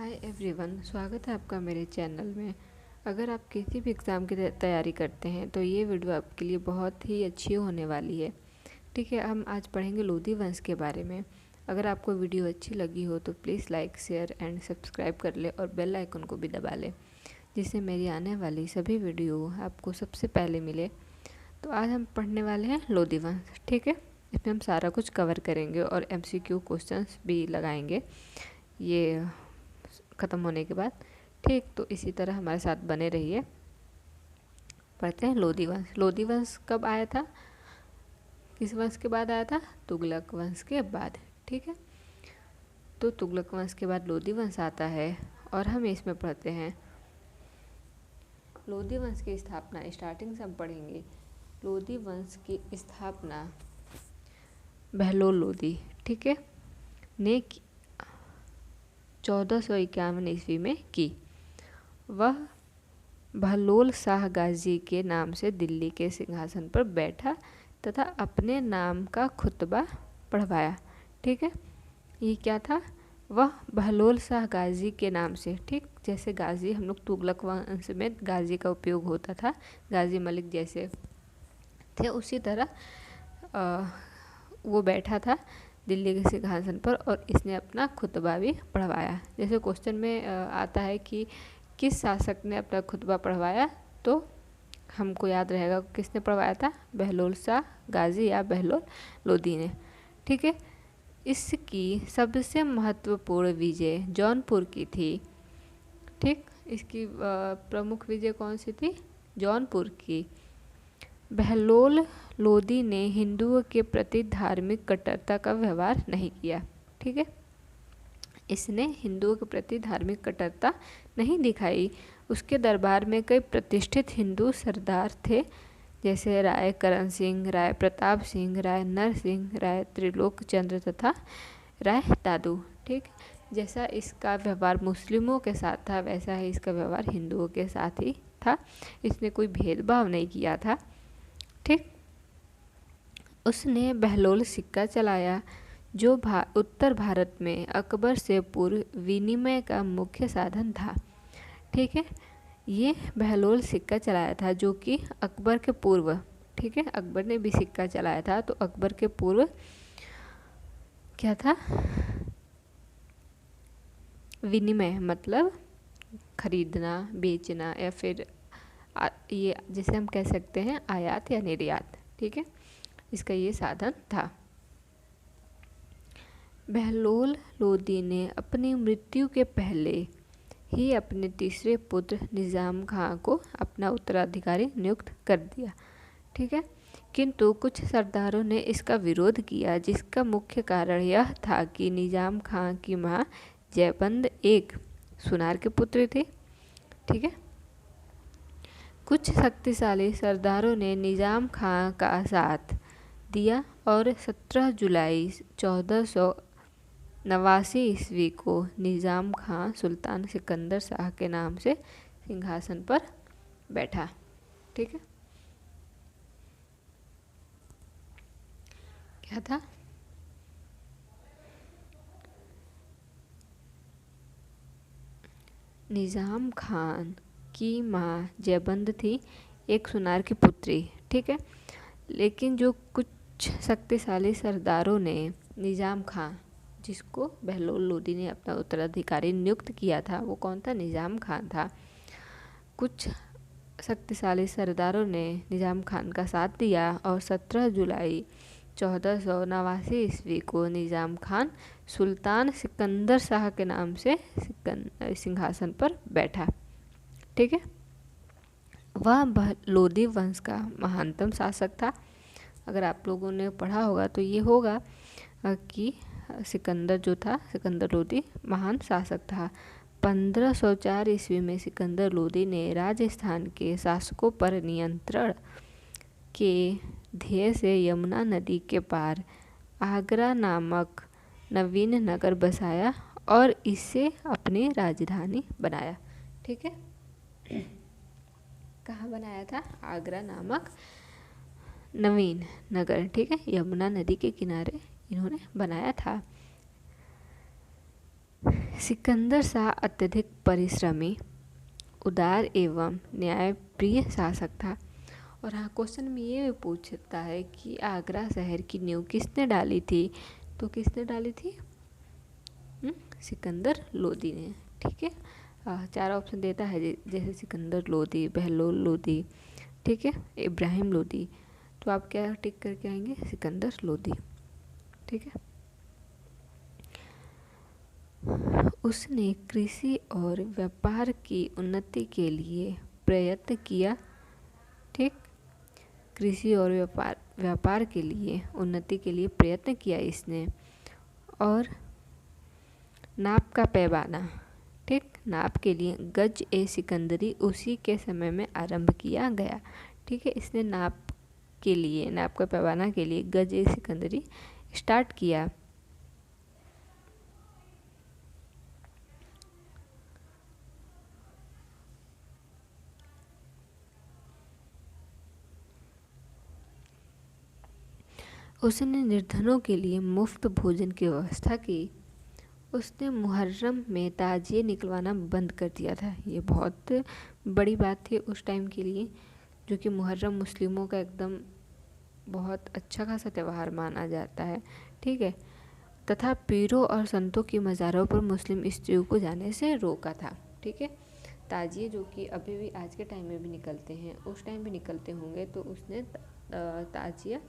Hi everyone, स्वागत है आपका मेरे चैनल में। अगर आप किसी भी एग्ज़ाम की तैयारी करते हैं तो ये वीडियो आपके लिए बहुत ही अच्छी होने वाली है। ठीक है, हम आज पढ़ेंगे लोधी वंश के बारे में। अगर आपको वीडियो अच्छी लगी हो तो please like, share and subscribe कर ले और बेल आइकन को भी दबा ले, जिससे मेरी आने वाली सभी वीडियो आपको सबसे पहले मिले। तो आज हम पढ़ने वाले हैं लोधी वंश। ठीक है, इसमें हम सारा कुछ कवर करेंगे और MCQ क्वेश्चंस भी लगाएंगे ये ख़त्म होने के बाद। ठीक, तो इसी तरह हमारे साथ बने रहिए। पढ़ते हैं लोधी वंश। लोधी वंश कब आया था, किस वंश के बाद आया था? तुगलक वंश के बाद। ठीक है, तो तुगलक वंश के बाद लोधी वंश आता है और हम इसमें पढ़ते हैं लोधी वंश की स्थापना। स्टार्टिंग से हम पढ़ेंगे। लोधी वंश की स्थापना बहलोल लोधी, ठीक है, ने 1451 ईस्वी में की। वह बहलोल शाह गाजी के नाम से दिल्ली के सिंहासन पर बैठा तथा अपने नाम का खुतबा पढ़वाया। ठीक है, ये क्या था? वह बहलोल शाह गाजी के नाम से, ठीक, जैसे गाजी हम लोग तुगलक वंश में गाजी का उपयोग होता था, गाजी मलिक जैसे थे, उसी तरह वो बैठा था दिल्ली के सिंहासन पर और इसने अपना खुतबा भी पढ़वाया। जैसे क्वेश्चन में आता है कि किस शासक ने अपना खुतबा पढ़वाया, तो हमको याद रहेगा किसने पढ़वाया था? बहलोल शाह गाजी या बहलोल लोधी ने। ठीक है, इसकी सबसे महत्वपूर्ण विजय जौनपुर की थी। ठीक, इसकी प्रमुख विजय कौन सी थी? जौनपुर की। बहलोल लोधी ने हिंदुओं के प्रति धार्मिक कट्टरता का व्यवहार नहीं किया। ठीक है, इसने हिंदुओं के प्रति धार्मिक कट्टरता नहीं दिखाई। उसके दरबार में कई प्रतिष्ठित हिंदू सरदार थे, जैसे राय करण सिंह, राय प्रताप सिंह, राय नरसिंह, राय त्रिलोक चंद्र तथा राय दादू। ठीक, जैसा इसका व्यवहार मुस्लिमों के साथ था वैसा ही इसका व्यवहार हिंदुओं के साथ ही था। इसने कोई भेदभाव नहीं किया था। ठीक, उसने बहलोल सिक्का चलाया, जो उत्तर भारत में अकबर से पूर्व विनिमय का मुख्य साधन था। ठीक है, ये बहलोल सिक्का चलाया था जो कि अकबर के पूर्व, ठीक है, अकबर ने भी सिक्का चलाया था, तो अकबर के पूर्व क्या था? विनिमय मतलब खरीदना, बेचना, या फिर ये जिसे हम कह सकते हैं आयात या निर्यात। ठीक है, इसका ये साधन था। बहलोल लोधी ने अपनी मृत्यु के पहले ही अपने तीसरे पुत्र निज़ाम खां को अपना उत्तराधिकारी नियुक्त कर दिया। ठीक है, किंतु कुछ सरदारों ने इसका विरोध किया, जिसका मुख्य कारण यह था कि निज़ाम खां की मां जयबंद एक सुनार के पुत्र थे। ठीक है, कुछ शक्तिशाली सरदारों ने निज़ाम खां का साथ दिया और 17 जुलाई 1489 ईस्वी को निज़ाम खां सुल्तान सिकंदर शाह के नाम से सिंहासन पर बैठा। ठीक है, क्या था? निज़ाम खान की माँ जयबंद थी, एक सुनार की पुत्री। ठीक है, लेकिन जो कुछ शक्तिशाली सरदारों ने निज़ाम खां, जिसको बहलोल लोधी ने अपना उत्तराधिकारी नियुक्त किया था, वो कौन था? निज़ाम खान था। कुछ शक्तिशाली सरदारों ने निज़ाम खान का साथ दिया और 17 जुलाई 1489 ईस्वी को निज़ाम खान सुल्तान सिकंदर शाह के नाम से सिंहासन पर बैठा। ठीक है, वह लोधी वंश का महानतम शासक था। अगर आप लोगों ने पढ़ा होगा तो ये होगा कि सिकंदर जो था, सिकंदर लोधी महान शासक था। 1504 ईस्वी में सिकंदर लोधी ने राजस्थान के शासकों पर नियंत्रण के ध्येय से यमुना नदी के पार आगरा नामक नवीन नगर बसाया और इसे अपनी राजधानी बनाया। ठीक है, कहाँ बनाया था? आगरा नामक नवीन नगर, ठीक है, यमुना नदी के किनारे इन्होंने बनाया था। सिकंदर शाह अत्यधिक परिश्रमी, उदार एवं न्यायप्रिय शासक था। और हाँ, क्वेश्चन में ये भी पूछता है कि आगरा शहर की नींव किसने डाली थी, तो किसने डाली थी? सिकंदर लोदी ने। ठीक है, 4 ऑप्शन देता है जैसे सिकंदर लोदी, बहलोल लोदी, ठीक है, इब्राहिम लोदी। तो आप क्या टिक करके आएंगे? सिकंदर लोदी। ठीक है। उसने कृषि और व्यापार की उन्नति के लिए प्रयत्न किया। ठीक, कृषि और व्यापार के लिए उन्नति के लिए प्रयत्न किया इसने। और नाप का पैमाना, ठीक, नाप के लिए गज ए सिकंदरी उसी के समय में आरंभ किया गया। ठीक है, इसने नाप का पैमाना के लिए गज ए सिकंदरी स्टार्ट किया। उसने निर्धनों के लिए मुफ्त भोजन की व्यवस्था की। उसने मुहर्रम में ताजिए निकलवाना बंद कर दिया था। ये बहुत बड़ी बात थी उस टाइम के लिए, जो कि मुहर्रम मुस्लिमों का एकदम बहुत अच्छा खासा त्यौहार माना जाता है। ठीक है, तथा पीरों और संतों की मज़ारों पर मुस्लिम स्त्रियों को जाने से रोका था। ठीक है, ताजिए जो कि अभी भी आज के टाइम में भी निकलते हैं, उस टाइम भी निकलते होंगे, तो उसने ताजिया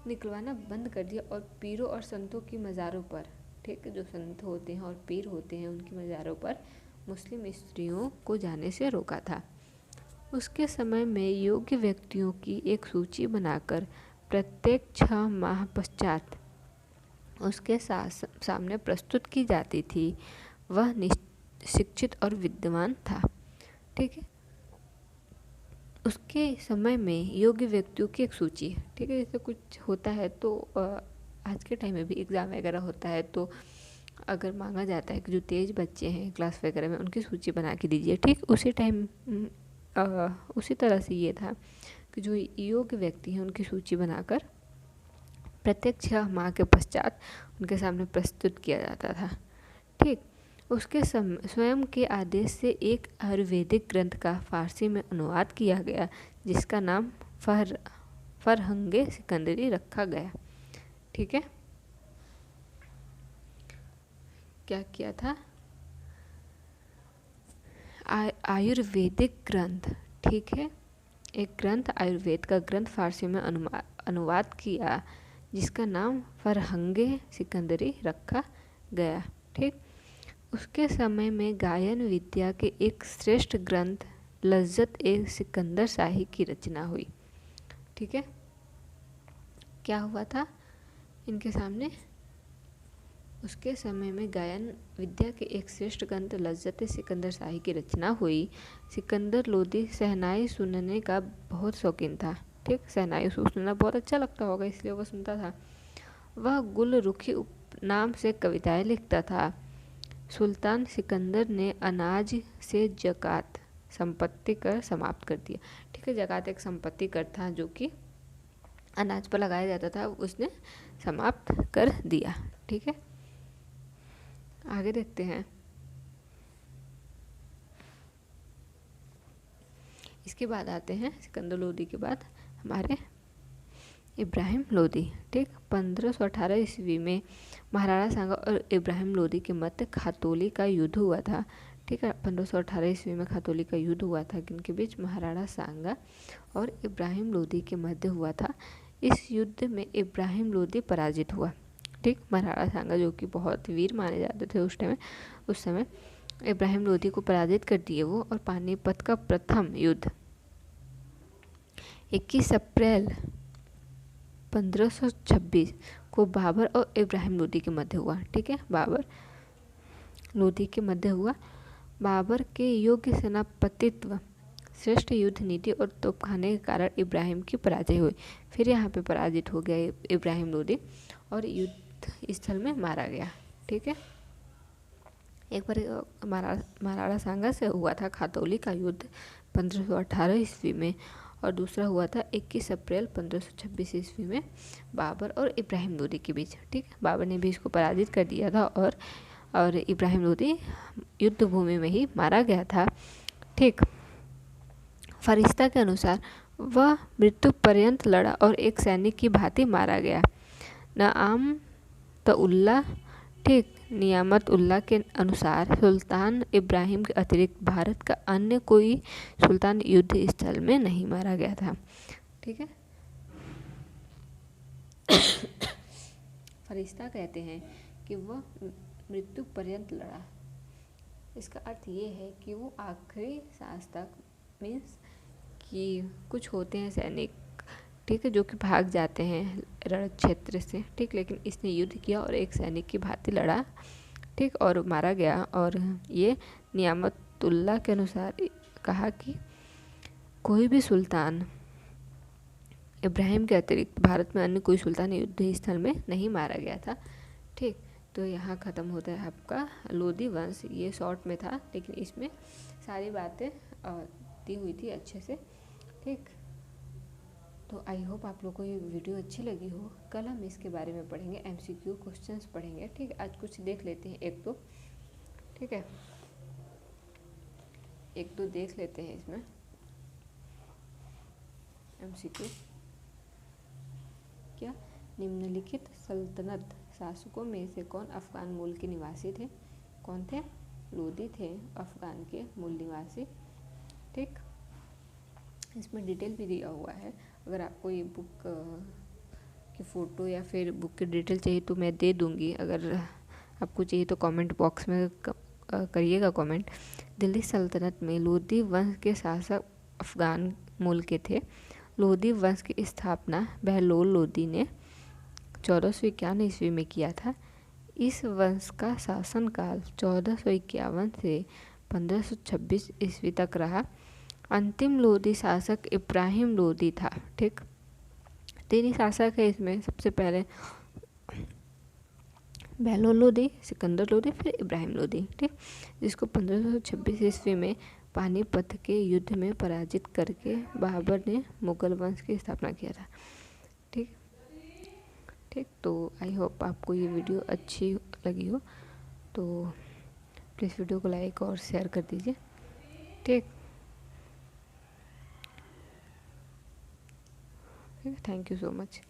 निकलवाना बंद कर दिया। और पीरों और संतों की मज़ारों पर, ठीक, जो संत होते हैं और पीर होते हैं उनकी मज़ारों पर मुस्लिम स्त्रियों को जाने से रोका था। उसके समय में योग्य व्यक्तियों की एक सूची बनाकर प्रत्येक 6 माह पश्चात उसके सामने प्रस्तुत की जाती थी। वह शिक्षित और विद्वान था। ठीक है, उसके समय में योग्य व्यक्तियों की एक सूची, ठीक है, जैसे कुछ होता है तो आज के टाइम में भी एग्ज़ाम वगैरह होता है तो अगर मांगा जाता है कि जो तेज बच्चे हैं क्लास वगैरह में उनकी सूची बना के दीजिए। ठीक, उसी टाइम उसी तरह से ये था कि जो योग्य व्यक्ति हैं उनकी सूची बनाकर प्रत्येक 6 माह के पश्चात उनके सामने प्रस्तुत किया जाता था। ठीक, उसके स्वयं के आदेश से एक आयुर्वेदिक ग्रंथ का फारसी में अनुवाद किया गया, जिसका नाम फरहंगे सिकंदरी रखा गया। ठीक है, क्या किया था? आयुर्वेदिक ग्रंथ, ठीक है, एक ग्रंथ, आयुर्वेद का ग्रंथ फारसी में अनुवाद किया, जिसका नाम फरहंगे सिकंदरी रखा गया। ठीक, उसके समय में गायन विद्या के एक श्रेष्ठ ग्रंथ लज्जत ए सिकंदर शाही की रचना हुई। ठीक है, क्या हुआ था इनके सामने? उसके समय में गायन विद्या के एक श्रेष्ठ ग्रंथ लज्जत ए सिकंदर शाही की रचना हुई। सिकंदर लोदी शहनाई सुनने का बहुत शौकीन था। ठीक, शहनाई सुनना बहुत अच्छा लगता होगा, इसलिए वह सुनता था। वह गुल रुखी नाम से कविताएं लिखता था। सुल्तान सिकंदर ने अनाज से ज़कात संपत्ति कर समाप्त कर दिया। ठीक है, ज़कात एक संपत्ति कर था जो कि अनाज पर लगाया जाता था, उसने समाप्त कर दिया। ठीक है, आगे देखते हैं। इसके बाद आते हैं सिकंदर लोदी के बाद हमारे इब्राहिम लोदी। ठीक, 1518 ईस्वी में महाराणा सांगा और इब्राहिम लोदी के मध्य खातोली का युद्ध हुआ था। ठीक है, 1518 ईस्वी में खातोली का युद्ध हुआ था, किनके बीच? महाराणा सांगा और इब्राहिम लोदी के मध्य हुआ था। इस युद्ध में इब्राहिम लोदी पराजित हुआ। ठीक, महाराणा सांगा जो कि बहुत वीर माने जाते थे उस समय इब्राहिम लोदी को पराजित कर दिए वो। और पानीपत का प्रथम युद्ध 21 अप्रैल 1526 को बाबर और इब्राहिम लोदी के मध्य हुआ। ठीक है, बाबर लोदी के मध्य हुआ। बाबर के योग्य सेनापतित्व, श्रेष्ठ युद्ध नीति और तोपखाने के कारण इब्राहिम की पराजय हुई। फिर यहाँ पे पराजित हो गया इब्राहिम लोदी और युद्ध स्थल में मारा गया। ठीक है, एक बार महाराणा सांगा से हुआ था खातौली का युद्ध 1518 ईस्वी में, और दूसरा हुआ था 21 अप्रैल 1526 ईस्वी में बाबर और इब्राहिम लोदी के बीच। ठीक, बाबर ने भी इसको पराजित कर दिया था और और इब्राहिम लोदी युद्ध भूमि में ही मारा गया था। ठीक, फरिश्ता के अनुसार वह मृत्यु पर्यंत लड़ा और एक सैनिक की भांति मारा गया। नआमतउल्लाह, ठीक, नियामतउल्लाह के अनुसार सुल्तान इब्राहिम के अतिरिक्त भारत का अन्य कोई सुल्तान युद्ध स्थल में नहीं मारा गया था। ठीक है। फरिश्ता कहते हैं कि वह मृत्यु पर्यंत लड़ा। इसका अर्थ ये है कि वो आखिरी सांस तक, मीन्स कि कुछ होते हैं सैनिक, ठीक है, जो कि भाग जाते हैं रण क्षेत्र से, ठीक, लेकिन इसने युद्ध किया और एक सैनिक की भांति लड़ा, ठीक, और मारा गया। और ये नियामतुल्लाह के अनुसार कहा कि कोई भी सुल्तान इब्राहिम के अतिरिक्त भारत में अन्य कोई सुल्तान युद्ध स्थल में नहीं मारा गया था। ठीक, तो यहाँ ख़त्म होता है आपका लोदी वंश। ये शॉर्ट में था, लेकिन इसमें सारी बातें दी हुई थी अच्छे से। ठीक, तो आई होप आप लोगों को ये वीडियो अच्छी लगी हो। कल हम इसके बारे में पढ़ेंगे, MCQ क्वेश्चंस पढ़ेंगे। ठीक, आज कुछ देख लेते हैं, एक दो, ठीक है, एक दो देख लेते हैं इसमें MCQ। क्या निम्नलिखित सल्तनत शासकों में से कौन अफगान मूल के निवासी थे? कौन थे? लोदी थे अफगान के मूल निवासी। ठीक, इसमें डिटेल भी दिया हुआ है। अगर आपको ये बुक की फ़ोटो या फिर बुक की डिटेल चाहिए तो मैं दे दूँगी। अगर आपको चाहिए तो कमेंट बॉक्स में करिएगा कमेंट। दिल्ली सल्तनत में लोदी वंश के शासक अफगान मूल के थे। लोदी वंश की स्थापना बहलोल लोदी ने 1451 ईस्वी में किया था। इस वंश का शासनकाल 1451 से 1526 ईस्वी तक रहा। अंतिम लोदी शासक इब्राहिम लोदी था। ठीक, तीन ही शासक है इसमें। सबसे पहले बहलोल लोदी, सिकंदर लोदी, फिर इब्राहिम लोदी। ठीक, जिसको 1526 ईस्वी में पानीपत के युद्ध में पराजित करके बाबर ने मुगल वंश की स्थापना किया था। ठीक, ठीक, तो आई होप आपको ये वीडियो अच्छी लगी हो, तो प्लीज़ वीडियो को लाइक और शेयर कर दीजिए। ठीक, थैंक यू सो मच।